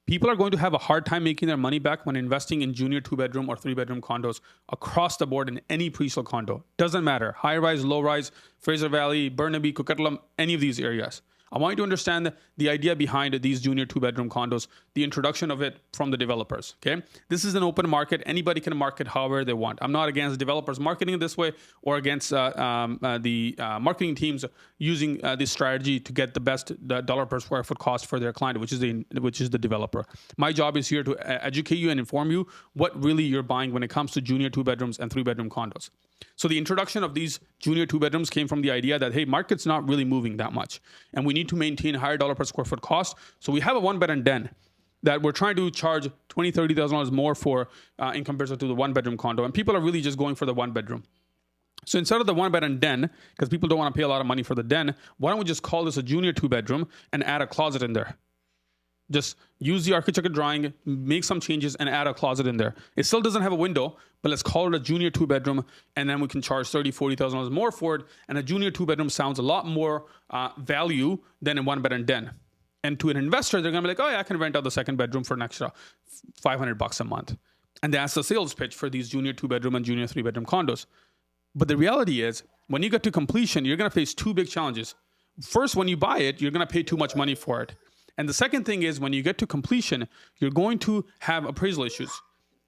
People are going to have a hard time making their money back when investing in junior 2-bedroom or 3-bedroom condos across the board in any presale condo. Doesn't matter. High rise, low rise, Fraser Valley, Burnaby, Coquitlam, any of these areas. I want you to understand the idea behind these junior 2-bedroom condos, the introduction of it from the developers, okay? This is an open market. Anybody can market however they want. I'm not against developers marketing it this way or against the marketing teams using this strategy to get the best dollar per square foot cost for their client, which is the developer. My job is here to educate you and inform you what really you're buying when it comes to junior 2-bedrooms and 3-bedroom condos. So the introduction of these junior 2-bedrooms came from the idea that, hey, market's not really moving that much. And we need to maintain higher dollar per square foot cost. So we have a 1-bed and den that we're trying to charge $20,000, $30,000 more for in comparison to the 1-bedroom condo. And people are really just going for the 1-bedroom. So instead of the 1-bed and den, because people don't want to pay a lot of money for the den, why don't we just call this a junior 2-bedroom and add a closet in there? Just use the architecture drawing, make some changes, and add a closet in there. It still doesn't have a window, but let's call it a junior 2-bedroom, and then we can charge $30,000, $40,000 more for it. And a junior 2-bedroom sounds a lot more value than a 1-bed and den. And to an investor, they're gonna be like, oh yeah, I can rent out the 2nd bedroom for an extra $500 a month. And that's the sales pitch for these junior 2-bedroom and junior 3-bedroom condos. But the reality is, when you get to completion, you're gonna face 2 big challenges. First, when you buy it, you're gonna pay too much money for it. And the second thing is, when you get to completion, you're going to have appraisal issues.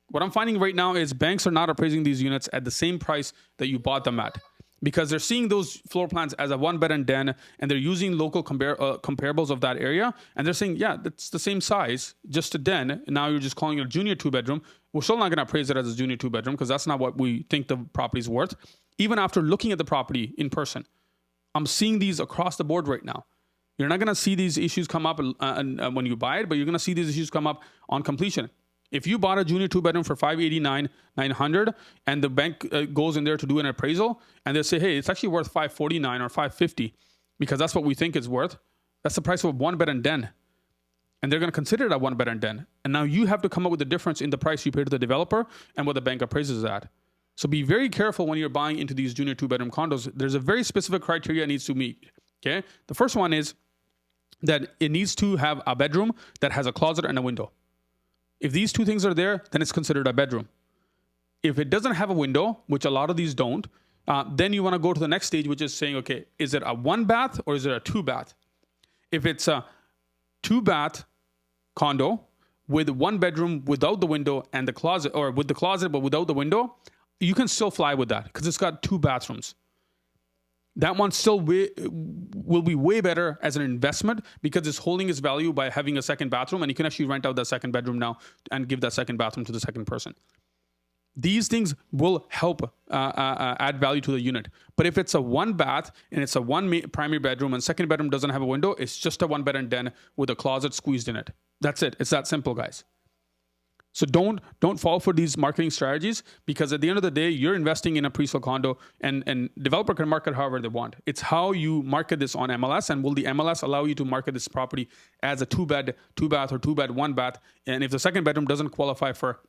What I'm finding right now is banks are not appraising these units at the same price that you bought them at, because they're seeing those floor plans as a 1-bed and den, and they're using local comparables of that area, and they're saying, yeah, that's the same size, just a den, and now you're just calling it a junior 2-bedroom. We're still not going to appraise it as a junior 2-bedroom because that's not what we think the property is worth. Even after looking at the property in person, I'm seeing these across the board right now. You're not going to see these issues come up when you buy it, but you're going to see these issues come up on completion. If you bought a junior 2-bedroom for $589,000, $900,000, and the bank goes in there to do an appraisal, and they say, hey, it's actually worth $549,000 or $550,000 because that's what we think it's worth. That's the price of a 1-bed and den. And they're going to consider it a 1-bed and den. And now you have to come up with the difference in the price you pay to the developer and what the bank appraises at. So be very careful when you're buying into these junior 2-bedroom condos. There's a very specific criteria it needs to meet. Okay. The first one is that it needs to have a bedroom that has a closet and a window. If these 2 things are there, then it's considered a bedroom. If it doesn't have a window, which a lot of these don't, then you want to go to the next stage, which is saying, okay, is it a 1-bath or is it a 2-bath? If it's a 2-bath condo with 1 bedroom without the window and the closet, or with the closet but without the window, you can still fly with that because it's got 2 bathrooms. That one still will be way better as an investment because it's holding its value by having a 2nd bathroom, and you can actually rent out that 2nd bedroom now and give that 2nd bathroom to the 2nd person. These things will help add value to the unit. But if it's a 1-bath and it's a 1 primary bedroom and 2nd bedroom doesn't have a window, it's just a 1-bed and den with a closet squeezed in it. That's it. It's that simple, guys. So don't fall for these marketing strategies, because at the end of the day, you're investing in a presale condo, and developer can market however they want. It's how you market this on MLS, and will the MLS allow you to market this property as a 2-bed, 2-bath, or 2-bed, 1-bath? And if the 2nd bedroom doesn't qualify for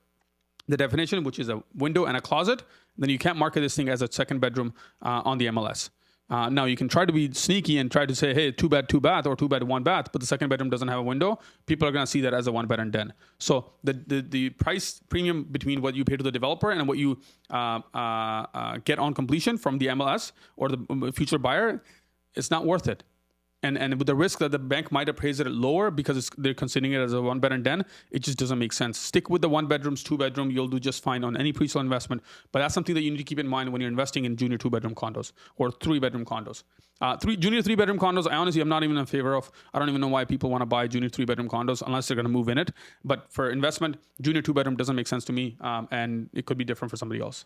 the definition, which is a window and a closet, then you can't market this thing as a 2nd bedroom on the MLS. Now, you can try to be sneaky and try to say, hey, 2-bed, 2-bath, or 2-bed, 1-bath, but the 2nd bedroom doesn't have a window. People are going to see that as a 1-bed and den. So the price premium between what you pay to the developer and what you get on completion from the MLS or the future buyer, it's not worth it. And with the risk that the bank might appraise it lower because they're considering it as a 1-bed and den, it just doesn't make sense. Stick with the 1-bedrooms, 2-bedroom. You'll do just fine on any presale investment. But that's something that you need to keep in mind when you're investing in junior 2-bedroom condos or 3-bedroom condos. Junior 3-bedroom condos, I honestly am not even in favor of. I don't even know why people want to buy junior 3-bedroom condos unless they're going to move in it. But for investment, junior 2-bedroom doesn't make sense to me, and it could be different for somebody else.